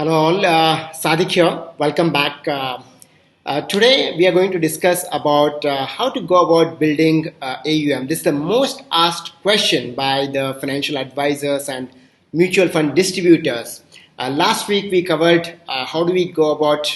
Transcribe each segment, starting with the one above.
Hello all, Sadiq here. Welcome back. Today we are going to discuss about how to go about building AUM. This is the most asked question by the financial advisors and mutual fund distributors. Last week we covered how do we go about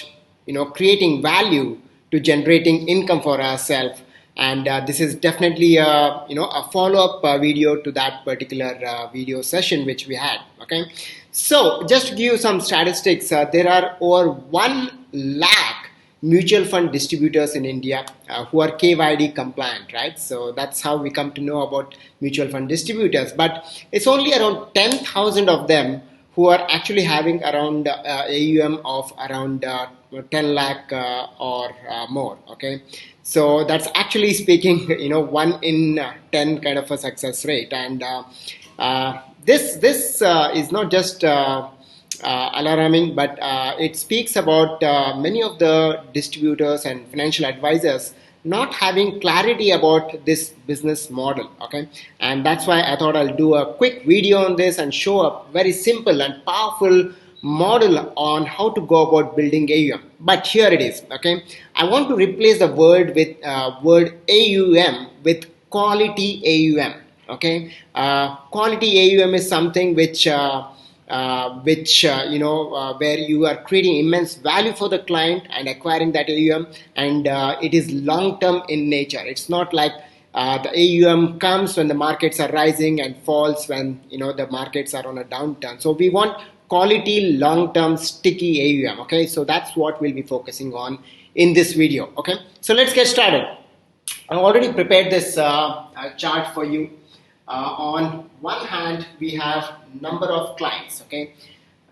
creating value to generating income for ourselves, and this is definitely a follow-up video to that particular video session which we had. Okay, so just to give you some statistics, there are over 1 lakh mutual fund distributors in India who are KYD compliant, right? So that's how we come to know about mutual fund distributors. But it's only around 10,000 of them who are actually having around AUM of around 10 lakh or more. Okay, so that's actually speaking, 1 in 10 kind of a success rate, and this is not just alarming, but it speaks about many of the distributors and financial advisors not having clarity about this business model. Okay, and that's why I thought I'll do a quick video on this and show a very simple and powerful model on how to go about building AUM. But here it is. Okay, I want to replace the word with word AUM with quality AUM. Okay, quality AUM is something which where you are creating immense value for the client and acquiring that AUM, and it is long term in nature. It's not like the AUM comes when the markets are rising and falls when the markets are on a downturn. So we want quality, long term, sticky AUM. Okay, so that's what we'll be focusing on in this video. Okay, so let's get started. I've already prepared this chart for you. On one hand, we have number of clients. Okay,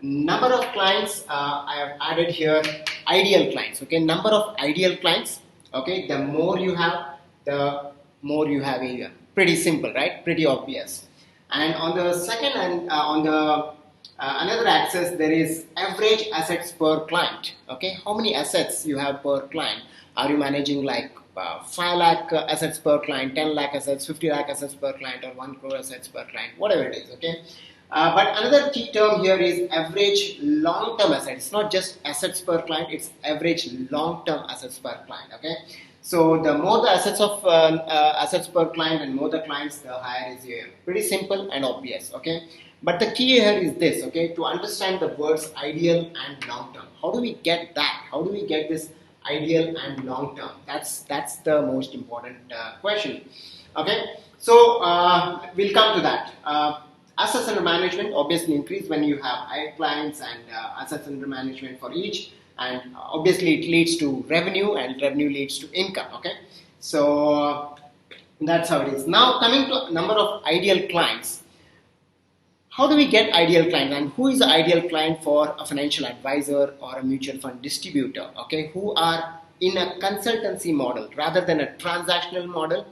number of clients, I have added here ideal clients. Okay, number of ideal clients. Okay, the more you have, the more you have AUM. Pretty simple, right? Pretty obvious. And on the second and on the another axis, there is average assets per client. Okay, how many assets you have per client? Are you managing like 5 lakh assets per client, 10 lakh assets, 50 lakh assets per client, or 1 crore assets per client, whatever it is. Okay, but another key term here is average long-term assets. It's not just assets per client, it's average long-term assets per client. Okay, so the more the assets of assets per client and more the clients, the higher is your AUM. Pretty simple and obvious. Okay, but the key here is this. Okay, to understand the words ideal and long-term, how do we get that? How do we get this ideal and long term? That's the most important question. Okay, so we'll come to that. Assets under management obviously increase when you have higher clients and assets under management for each, and obviously it leads to revenue, and revenue leads to income. Okay, so that's how it is. Now coming to number of ideal clients. How do we get ideal client, and who is the ideal client for a financial advisor or a mutual fund distributor? Okay, who are in a consultancy model rather than a transactional model.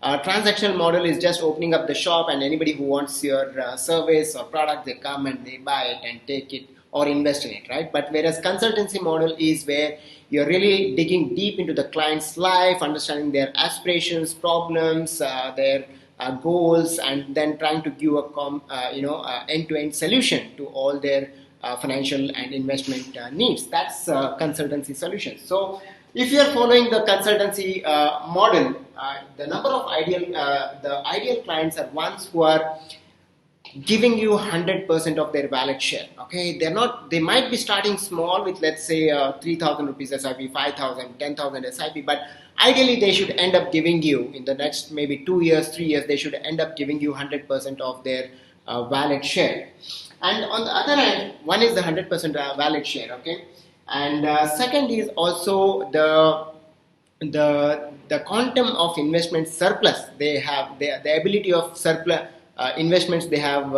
Transactional model is just opening up the shop, and anybody who wants your service or product, they come and they buy it and take it or invest in it, right? But whereas consultancy model is where you're really digging deep into the client's life, understanding their aspirations, problems, their goals, and then trying to give a end-to-end solution to all their financial and investment needs. That's consultancy solutions. So if you are following the consultancy model, the number of the ideal clients are ones who are giving you 100% of their wallet share. Okay, they might be starting small with, let's say, 3,000 rupees SIP, 5,000, 10,000 SIP, but ideally they should end up giving you, in the next maybe 2 years, 3 years, they should end up giving you 100% of their wallet share. And on the other hand, one is the 100% wallet share. Okay, and second is also the quantum of investment surplus they have, the ability of surplus investments they have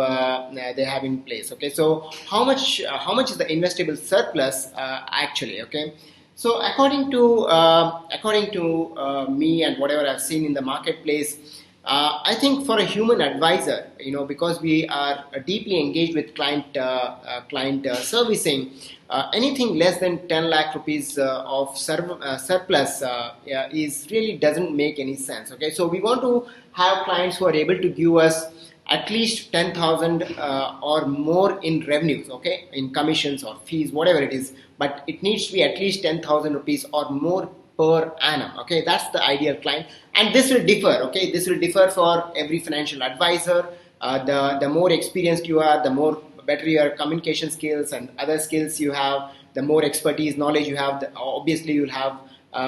in place. Okay, so how much is the investable surplus actually? Okay, so according to me and whatever I've seen in the marketplace, I think for a human advisor, because we are deeply engaged with client servicing, anything less than 10 lakh rupees of surplus is really doesn't make any sense. Okay, so we want to have clients who are able to give us at least 10,000 or more in revenues, okay, in commissions or fees, whatever it is, but it needs to be at least 10,000 rupees or more per annum. Okay, that's the ideal client, and this will differ. Okay, this will differ for every financial advisor. The more experienced you are, the more better your communication skills and other skills you have, the more expertise, knowledge you have, obviously you'll have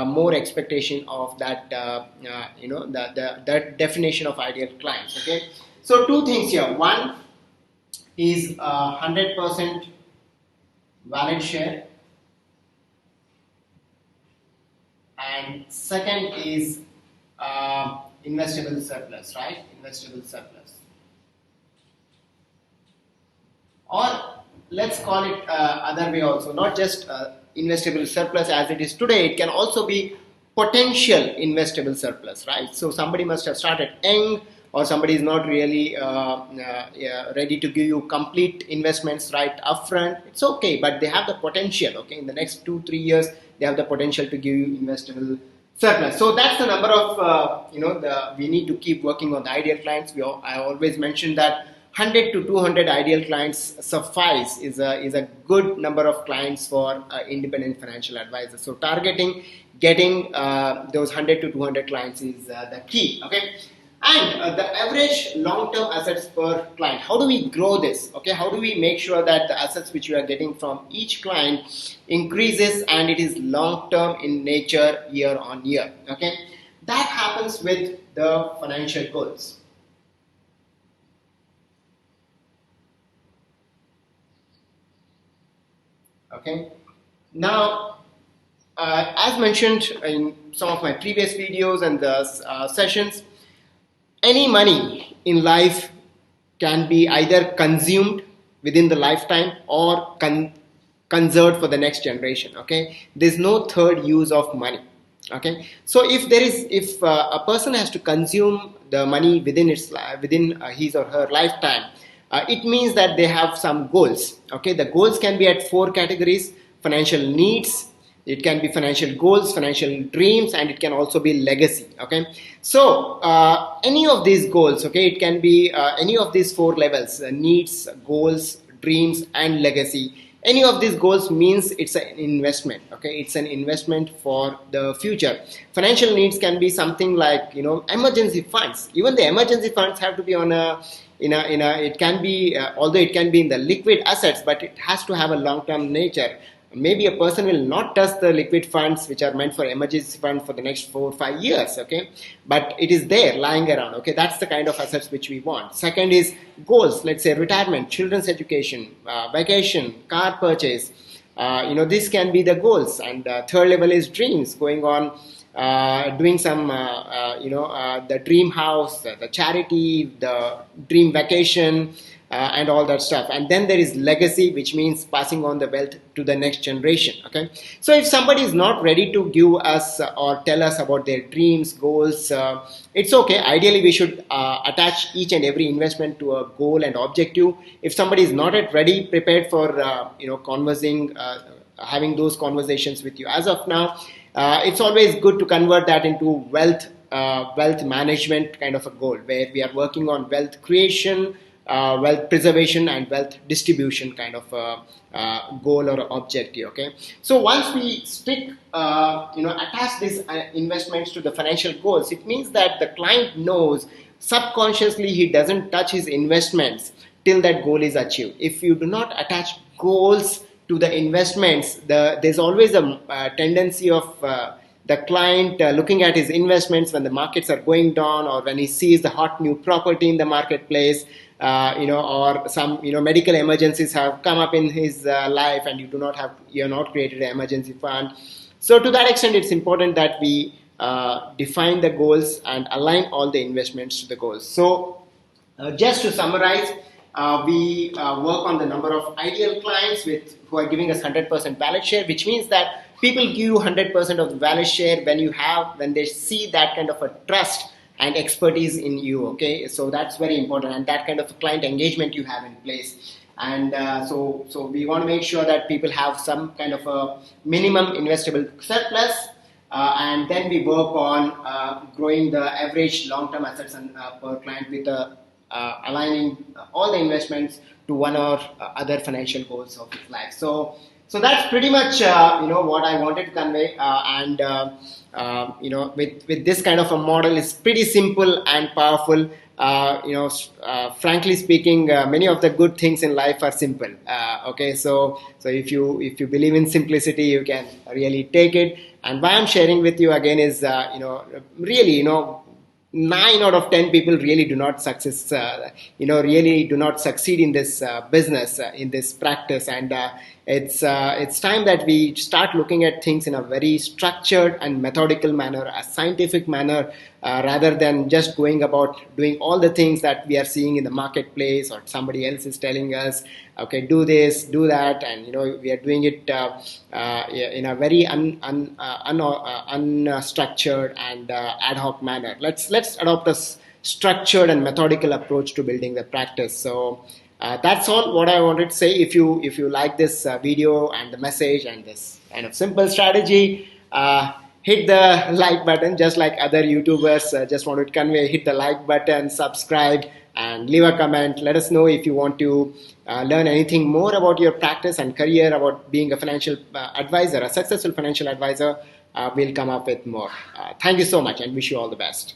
more expectation of that, the definition of ideal clients. Okay, so two things here. One is 100% valid share, and second is investable surplus, right? Investable surplus, or let's call it other way also, not just investable surplus as it is today. It can also be potential investable surplus, right? So somebody must have started young, or somebody is not really ready to give you complete investments right upfront. It's okay, but they have the potential. Okay, in the next 2-3 years they have the potential to give you investable surplus. So that's the number of we need to keep working on the ideal clients. I always mention that 100 to 200 ideal clients suffice, is a good number of clients for independent financial advisors. So targeting getting those 100 to 200 clients is the key. Okay, and the average long-term assets per client. How do we grow this? Okay, how do we make sure that the assets which we are getting from each client increases and it is long-term in nature, year on year? Okay, that happens with the financial goals. Okay, now as mentioned in some of my previous videos and the sessions, any money in life can be either consumed within the lifetime or conserved for the next generation. Okay, there's no third use of money. Okay, so if a person has to consume the money within his or her lifetime, it means that they have some goals. Okay, the goals can be at 4 categories: financial needs, it can be financial goals, financial dreams, and it can also be legacy. Okay, so any of these goals, okay, it can be any of these 4 levels: needs, goals, dreams, and legacy. Any of these goals means it's an investment. Okay, it's an investment for the future. Financial needs can be something like emergency funds. Even the emergency funds have to be on a it can be although it can be in the liquid assets, but it has to have a long-term nature. Maybe a person will not touch the liquid funds which are meant for emergency fund for the next 4 or 5 years. Okay, but it is there lying around. Okay, that's the kind of assets which we want. Second is goals. Let's say retirement, children's education, vacation, car purchase. This can be the goals. And third level is dreams, going on doing some the dream house, the charity, the dream vacation, and all that stuff. And then there is legacy, which means passing on the wealth to the next generation. Okay, so if somebody is not ready to give us or tell us about their dreams, goals, it's okay. Ideally we should attach each and every investment to a goal and objective. If somebody is not yet ready, prepared for conversing, having those conversations with you as of now, it's always good to convert that into wealth management kind of a goal, where we are working on wealth creation, wealth preservation, and wealth distribution kind of goal or objective. Okay, so once we attach these investments to the financial goals, it means that the client knows subconsciously he doesn't touch his investments till that goal is achieved. If you do not attach goals to the investments, there's always a tendency of the client looking at his investments when the markets are going down, or when he sees the hot new property in the marketplace, or some medical emergencies have come up in his life, and you're not created an emergency fund. So to that extent, it's important that we define the goals and align all the investments to the goals. So just to summarize, we work on the number of ideal clients who are giving us 100% valid share, which means that people give you 100% of the valid share when they see that kind of a trust and expertise in you. Okay, so that's very important, and that kind of client engagement you have in place. And so we want to make sure that people have some kind of a minimum investable surplus, and then we work on growing the average long-term assets per client with a aligning all the investments to one or other financial goals of his life. So that's pretty much what I wanted to convey. With this kind of a model, it's pretty simple and powerful. Frankly speaking, many of the good things in life are simple. Okay, so if you believe in simplicity, you can really take it. And why I'm sharing with you again is really 9 out of 10 people really do not really do not succeed in this business, in this practice. And it's time that we start looking at things in a very structured and methodical manner, a scientific manner, rather than just going about doing all the things that we are seeing in the marketplace or somebody else is telling us, okay, do this, do that, and we are doing it in a very unstructured and ad hoc manner. Let's adopt a structured and methodical approach to building the practice. So that's all what I wanted to say. If you like this video and the message and this kind of simple strategy, hit the like button, just like other YouTubers just wanted to convey. Hit the like button, subscribe, and leave a comment. Let us know if you want to learn anything more about your practice and career, about being a financial advisor, a successful financial advisor. We'll come up with more. Thank you so much and wish you all the best.